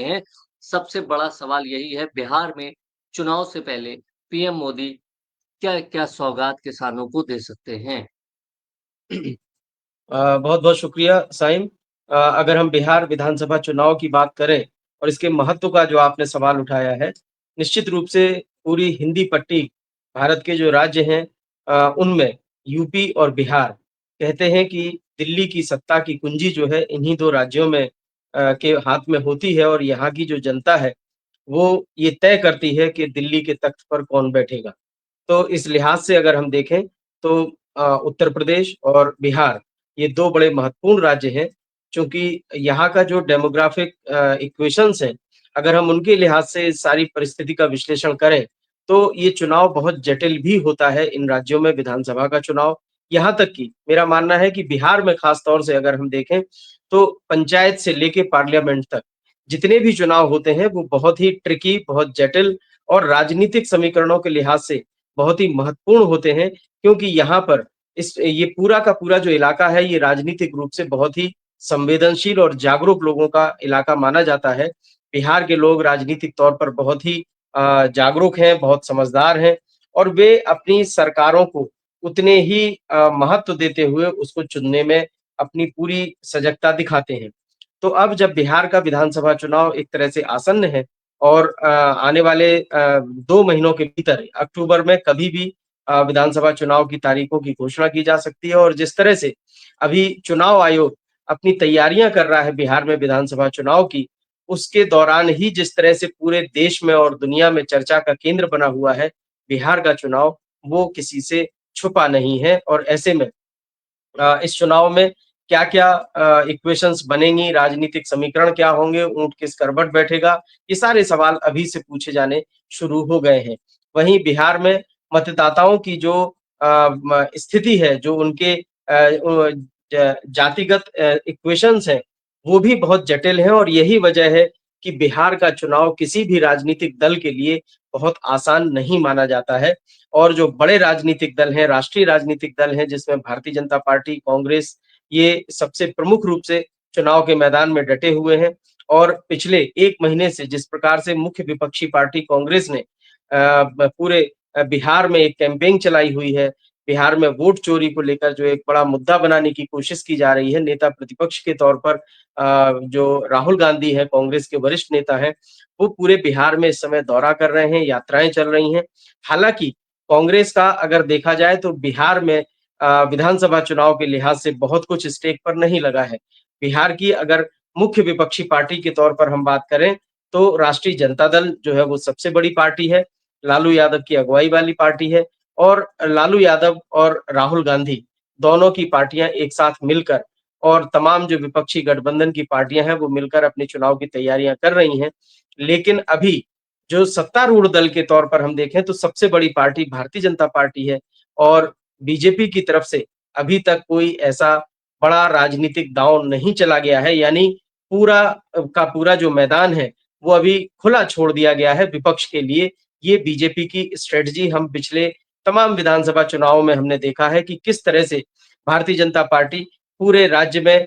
हैं। सबसे बड़ा सवाल यही है बिहार में चुनाव से पहले पीएम मोदी क्या-क्या सौगात किसानों को दे सकते हैं? बहुत-बहुत शुक्रिया साइम। अगर हम बिहार विधानसभा चुनाव की बात करें और इसके महत्व का जो आपने सवाल उठाया है, निश्चित रूप से पूरी हिंदी पट्टी भारत के जो राज्य हैं उनमें यूपी और बिहार कहते हैं कि दिल्ली की सत्ता की कुंजी जो है इन्हीं 2 राज्यों में के हाथ में होती है और यहाँ की जो जनता है, वो ये तय करती है कि दिल्ली के तख्त पर कौन बैठेगा। तो इस लिहाज से अगर हम देखें तो उत्तर प्रदेश और बिहार ये 2 बड़े महत्वपूर्ण राज्य हैं, चूँकि यहाँ का जो डेमोग्राफिक इक्वेशंस हैं, अगर हम उनके लिहाज से इस सारी परिस्थिति का विश्लेषण करें, तो ये चुनाव बहुत जटिल भी होता है इन राज्यों में विधानसभा का चुनाव। यहाँ तक कि मेरा मानना है कि बिहार में ख़ास तौर से अगर हम देखें, तो पंचायत से लेके पार्लियामेंट तक जितने भी चुनाव होते हैं, वो बहुत ही ट्रिकी, बहुत जटिल और राजनीतिक समीकरणों के लिहाज से बहुत ही महत्वपूर्ण होते हैं, क्योंकि यहाँ पर ये पूरा का पूरा जो इलाका है, ये राजनीतिक रूप से बहुत ही संवेदनशील और जागरूक लोगों का इलाका माना जाता है। बिहार के लोग राजनीतिक तौर पर बहुत ही जागरूक हैं, बहुत समझदार हैं और वे अपनी सरकारों को उतने ही महत्व देते हुए उसको चुनने में अपनी पूरी सजगता दिखाते हैं। तो अब जब बिहार का विधानसभा चुनाव एक तरह से आसन्न है और आने वाले 2 महीनों के भीतर अक्टूबर में कभी भी विधानसभा चुनाव की तारीखों की घोषणा की जा सकती है और जिस तरह से अभी चुनाव आयोग अपनी तैयारियां कर रहा है बिहार में विधानसभा चुनाव की, उसके दौरान ही जिस तरह से पूरे देश में और दुनिया में चर्चा का केंद्र बना हुआ है, बिहार का चुनाव, वो किसी से छुपा नहीं है और ऐसे में इस चुनाव में क्या-क्या इक्वेशंस बनेंगी, राजनीतिक समीकरण क्या होंगे, ऊँट किस करवट बैठेगा, ये सारे सवाल अभी से पूछे जाने शुरू हो गए हैं। वहीं बिहार में मतदाताओं की जो स्थिति है, जो उनके जातिगत इक्वेशंस हैं, वो भी बहुत जटिल हैं और यही वजह है कि बिहार का चुनाव किसी भी राजनीतिक दल के लिए बहुत आसान नहीं माना जाता है। और जो बड़े राजनीतिक दल हैं, राष्ट्रीय राजनीतिक दल हैं, जिसमें भारतीय जनता पार्टी, कांग्रेस, ये सबसे प्रमुख रूप से चुनाव के मैदान में डटे हुए हैं और पिछले 1 महीने से जिस प्रकार से मुख्य विपक्षी पार्टी कांग्रेस ने पूरे बिहार में एक कैंपेन चलाई हुई है, बिहार में वोट चोरी को लेकर जो एक बड़ा मुद्दा बनाने की कोशिश की जा रही है, नेता प्रतिपक्ष के तौर पर जो राहुल गांधी हैं, कांग्रेस के वरिष्ठ नेता हैं, वो पूरे बिहार में इस समय दौरा कर रहे हैं, यात्राएँ चल रही हैं। हालाँकि कांग्रेस का अगर देखा जाए तो बिहार में विधानसभा चुनाव के लिहाज से बहुत कुछ स्टेक पर नहीं लगा है। बिहार की अगर मुख्य विपक्षी पार्टी के तौर पर हम बात करें, तो राष्ट्रीय जनता दल जो है वो सबसे बड़ी पार्टी है, लालू यादव की अगुवाई वाली पार्टी है और लालू यादव और राहुल गांधी दोनों की पार्टियां एक साथ मिलकर और तमाम जो विपक्षी गठबंधन की पार्टियां हैं वो मिलकर अपने चुनाव की तैयारियां कर रही हैं। लेकिन अभी जो सत्तारूढ़ दल के तौर पर हम देखें तो सबसे बड़ी पार्टी भारतीय जनता पार्टी है और बीजेपी की तरफ से अभी तक कोई ऐसा बड़ा राजनीतिक दांव नहीं चला गया है, यानी पूरा का पूरा जो मैदान है वो अभी खुला छोड़ दिया गया है विपक्ष के लिए। ये बीजेपी की स्ट्रेटजी हम पिछले तमाम विधानसभा चुनावों में हमने देखा है कि किस तरह से भारतीय जनता पार्टी पूरे राज्य में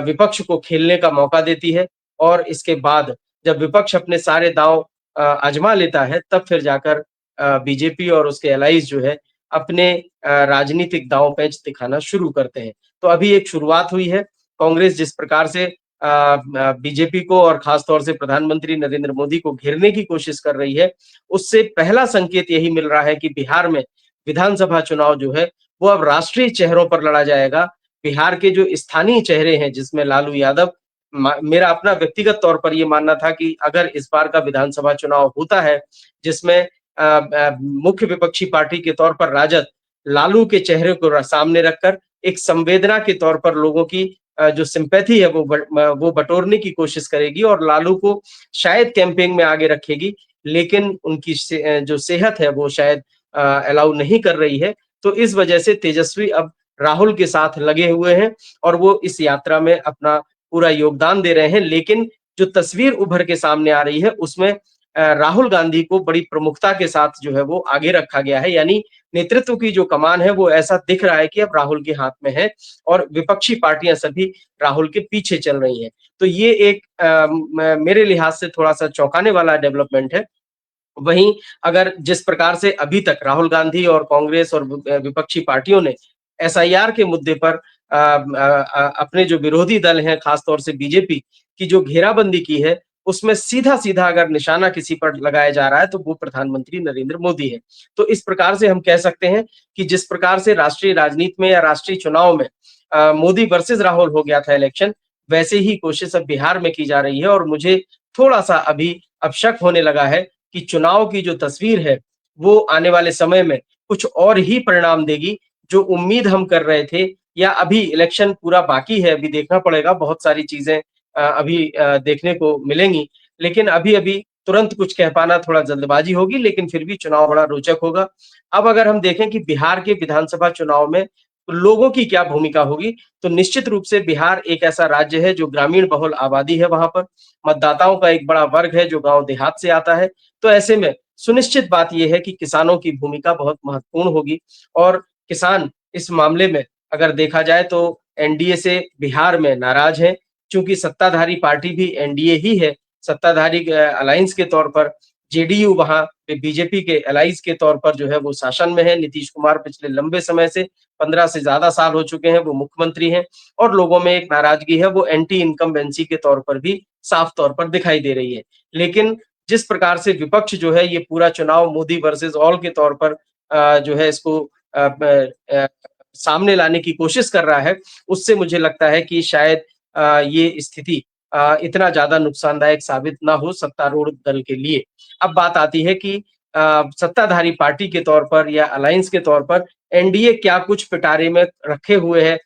विपक्ष को खेलने का मौका देती है और इसके बाद जब विपक्ष अपने सारे दांव आजमा लेता है तब फिर जाकर बीजेपी और उसके एलाइज जो है अपने राजनीतिक दांव-पेच दिखाना शुरू करते हैं। तो अभी एक शुरुआत हुई है, कांग्रेस जिस प्रकार से बीजेपी को और खास तौर से प्रधानमंत्री नरेंद्र मोदी को घेरने की कोशिश कर रही है, उससे पहला संकेत यही मिल रहा है कि बिहार में विधानसभा चुनाव जो है, वो अब राष्ट्रीय चेहरों पर लड़ा जाएगा। बिहार के जो स्थानीय चेहरे हैं जिसमें लालू यादव मेरा अपना व्यक्तिगत तौर पर ये मानना था कि अगर इस बार का विधानसभा चुनाव होता है, जिसमें मुख्य विपक्षी पार्टी के तौर पर राजद लालू के चेहरे को सामने रखकर एक संवेदना के तौर पर लोगों की जो सिंपैथी है वो बटोरने की कोशिश करेगी और लालू को शायद कैंपेन में आगे रखेगी, लेकिन उनकी जो सेहत है वो शायद अलाउ नहीं कर रही है। तो इस वजह से तेजस्वी अब राहुल के साथ लगे हुए हैं और वो इस यात्रा में अपना पूरा योगदान दे रहे हैं, लेकिन जो तस्वीर उभर के सामने आ रही है उसमें राहुल गांधी को बड़ी प्रमुखता के साथ जो है वो आगे रखा गया है, यानी नेतृत्व की जो कमान है वो ऐसा दिख रहा है कि अब राहुल के हाथ में है और विपक्षी पार्टियां सभी राहुल के पीछे चल रही हैं। तो ये एक मेरे लिहाज से थोड़ा-सा चौंकाने वाला डेवलपमेंट है। वहीं अगर जिस प्रकार से अभी तक राहुल गांधी और कांग्रेस और विपक्षी पार्टियों ने एसआईआर के मुद्दे पर अपने जो विरोधी दल हैं, खासतौर से बीजेपी की जो घेराबंदी की है, उसमें सीधा-सीधा अगर निशाना किसी पर लगाया जा रहा है, तो वो प्रधानमंत्री नरेंद्र मोदी है। तो इस प्रकार से हम कह सकते हैं कि जिस प्रकार से राष्ट्रीय राजनीति में या राष्ट्रीय चुनाव में मोदी वर्सेस राहुल हो गया था इलेक्शन, वैसे ही कोशिश अब बिहार में की जा रही है और मुझे थोड़ा-सा अभी अब शक होने लगा है कि चुनाव की जो तस्वीर है, वो आने वाले समय में कुछ और ही परिणाम देगी, जो उम्मीद हम कर रहे थे या अभी इलेक्शन पूरा बाकी है, अभी देखना पड़ेगा, बहुत सारी चीज़ें अभी देखने को मिलेंगी। लेकिन अभी-अभी तुरंत कुछ कह पाना थोड़ा जल्दबाजी होगी, लेकिन फिर भी चुनाव बड़ा रोचक होगा। अब अगर हम देखें कि बिहार के विधानसभा चुनाव में लोगों की क्या भूमिका होगी, तो निश्चित रूप से बिहार एक ऐसा राज्य है जो ग्रामीण बहुल आबादी है वहाँ पर, मतदाताओं का एक बड़ा वर्ग है जो गाँव देहात से आता है। तो ऐसे में सुनिश्चित बात ये है कि किसानों की भूमिका बहुत महत्वपूर्ण होगी और किसान इस मामले में अगर देखा जाए तो एनडीए से बिहार में नाराज हैं, चूँकि सत्ताधारी पार्टी भी एनडीए ही है, सत्ताधारी अलायंस के तौर पर जेडीयू वहाँ पे बीजेपी के एलाइज़ के तौर पर जो है वो शासन में है, नीतीश कुमार पिछले लंबे समय से 15 से ज़्यादा साल हो चुके हैं, वो मुख्यमंत्री हैं और लोगों में एक नाराज़गी है, वो एंटी इनकम्बेंसी के तौर पर भी साफ तौर पर दिखाई दे रही है। लेकिन जिस प्रकार से विपक्ष जो है ये पूरा चुनाव मोदी वर्सेस ऑल के तौर पर जो है इसको सामने लाने की कोशिश कर रहा है, उससे मुझे लगता है कि शायद ये स्थिति इतना ज़्यादा नुकसानदायक साबित ना हो सत्तारूढ़ दल के लिए। अब बात आती है कि सत्ताधारी पार्टी के तौर पर या अलायंस के तौर पर एनडीए क्या कुछ पिटारे में रखे हुए है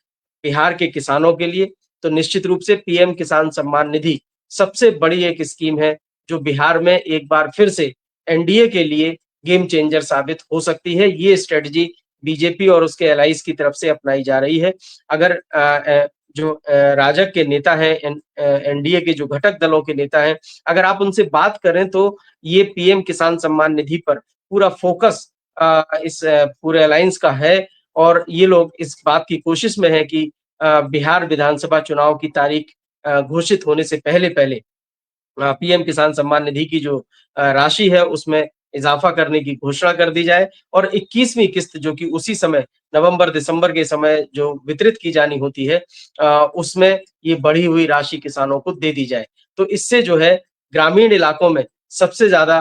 बिहार के किसानों के लिए, तो निश्चित रूप से पीएम किसान सम्मान निधि सबसे बड़ी एक स्कीम है, जो बिहार में एक बार फिर से एनडीए के लिए गेम चेंजर साबित हो सकती है। ये स्ट्रेटजी बीजेपी और उसके एलाइज की तरफ से अपनाई जा रही है। अगर जो राजग के नेता हैं, एनडीए के जो घटक दलों के नेता हैं, अगर आप उनसे बात करें तो ये पीएम किसान सम्मान निधि पर पूरा फोकस इस पूरे अलायंस का है और ये लोग इस बात की कोशिश में हैं कि बिहार विधानसभा चुनाव की तारीख घोषित होने से पहले-पहले पीएम किसान सम्मान निधि की जो राशि है उसमें इज़ाफ़ा करने की घोषणा कर दी जाए और 21वीं किस्त जो कि उसी समय नवंबर-दिसंबर के समय जो वितरित की जानी होती है उसमें ये बढ़ी हुई राशि किसानों को दे दी जाए। तो इससे जो है ग्रामीण इलाकों में सबसे ज़्यादा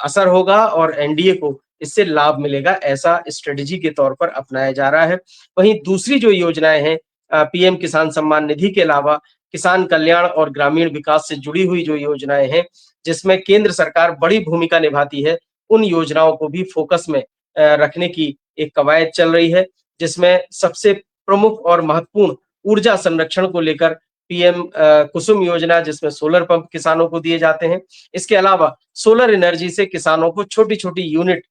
असर होगा और एनडीए को इससे लाभ मिलेगा, ऐसा स्ट्रेटजी के तौर पर अपनाया जा रहा है। वहीं दूसरी जो योजनाएँ हैं पीएम किसान सम्मान निधि के अलावा किसान कल्याण और ग्रामीण विकास से जुड़ी हुई जो योजनाएँ हैं, जिसमें केंद्र सरकार बड़ी भूमिका निभाती है, उन योजनाओं को भी फ़ोकस में रखने की एक कवायद चल रही है, जिसमें सबसे प्रमुख और महत्वपूर्ण ऊर्जा संरक्षण को लेकर पीएम कुसुम योजना जिसमें सोलर पंप किसानों को दिए जाते हैं। इसके अलावा सोलर एनर्जी से किसानों को छोटी-छोटी यूनिट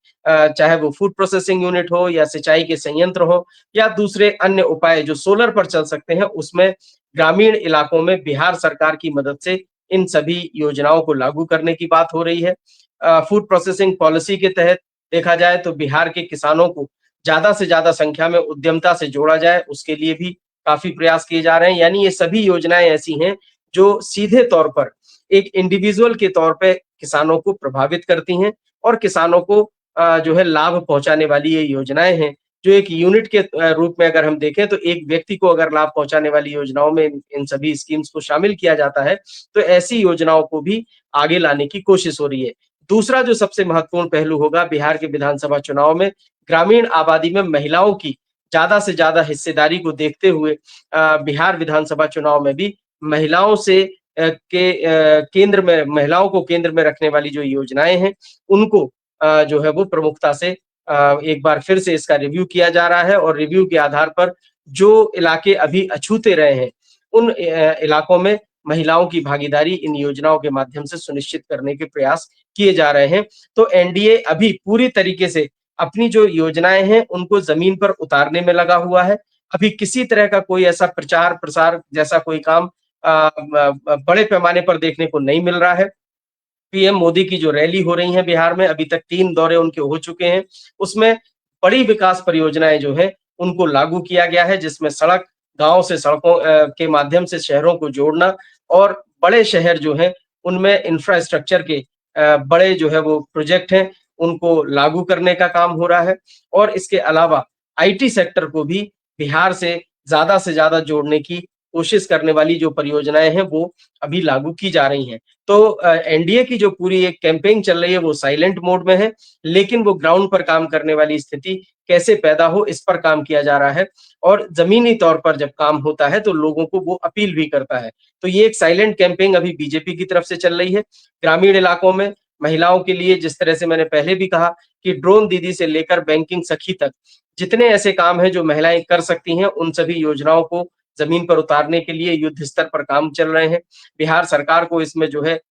चाहे वो फूड प्रोसेसिंग यूनिट हो या सिंचाई के संयंत्र हो या दूसरे अन्य उपाय जो सोलर पर चल सकते हैं, उसमें ग्रामीण इलाकों में बिहार सरकार की मदद से इन सभी योजनाओं को लागू करने की बात हो रही है। फूड प्रोसेसिंग पॉलिसी के तहत देखा जाए तो बिहार के किसानों को ज़्यादा से ज़्यादा संख्या में उद्यमता से जोड़ा जाए, उसके लिए भी काफ़ी प्रयास किए जा रहे हैं। यानी ये सभी योजनाएँ ऐसी हैं, जो सीधे तौर पर एक इंडिविजुअल के तौर पे किसानों को प्रभावित करती हैं और किसानों को जो है लाभ पहुँचाने वाली ये योजनाएँ हैं। जो एक यूनिट के रूप में अगर हम देखें तो एक व्यक्ति को अगर लाभ पहुँचाने वाली योजनाओं में इन सभी स्कीम्स को शामिल किया जाता है, तो ऐसी योजनाओं को भी आगे लाने की कोशिश हो रही है। दूसरा जो सबसे महत्वपूर्ण पहलू होगा बिहार के विधानसभा चुनाव में, ग्रामीण आबादी में महिलाओं की ज़्यादा से ज़्यादा हिस्सेदारी को देखते हुए बिहार विधानसभा चुनाव में भी महिलाओं से केंद्र में महिलाओं को केंद्र में रखने वाली जो योजनाएँ हैं, उनको जो है वो प्रमुखता से एक बार फिर से इसका रिव्यू किया जा रहा है और रिव्यू के आधार पर जो इलाके अभी अछूते रहे हैं, उन इलाकों में महिलाओं की भागीदारी इन योजनाओं के माध्यम से सुनिश्चित करने के प्रयास किए जा रहे हैं। तो एनडीए अभी पूरी तरीके से अपनी जो योजनाएँ हैं, उनको ज़मीन पर उतारने में लगा हुआ है। अभी किसी तरह का कोई ऐसा प्रचार-प्रसार जैसा कोई काम बड़े पैमाने पर देखने को नहीं मिल रहा है। पीएम मोदी की जो रैली हो रही है बिहार में, अभी तक 3 दौरे उनके हो चुके हैं। उसमें बड़ी विकास परियोजनाएँ जो हैं, उनको लागू किया गया है, जिसमें सड़क, गाँव से सड़कों के माध्यम से शहरों को जोड़ना और बड़े शहर जो हैं, उनमें इंफ्रास्ट्रक्चर के बड़े जो है वो प्रोजेक्ट हैं, उनको लागू करने का काम हो रहा है और इसके अलावा आईटी सेक्टर को भी बिहार से ज़्यादा जोड़ने की कोशिश करने वाली जो परियोजनाएँ हैं, वो अभी लागू की जा रही हैं। तो एनडीए की जो पूरी एक कैंपेन चल रही है, वो साइलेंट मोड में है, लेकिन वो ग्राउंड पर काम करने वाली स्थिति कैसे पैदा हो, इस पर काम किया जा रहा है और ज़मीनी तौर पर जब काम होता है, तो लोगों को वो अपील भी करता है। तो ये एक साइलेंट कैंपेन अभी बीजेपी की तरफ से चल रही है। ग्रामीण इलाकों में महिलाओं के लिए जिस तरह से मैंने पहले भी कहा कि ड्रोन दीदी से लेकर बैंकिंग सखी तक, जितने ऐसे काम हैं जो महिलाएँ कर सकती हैं, उन सभी योजनाओं को ज़मीन पर उतारने के लिए युद्ध स्तर पर काम चल रहे हैं। बिहार सरकार को इसमें जो है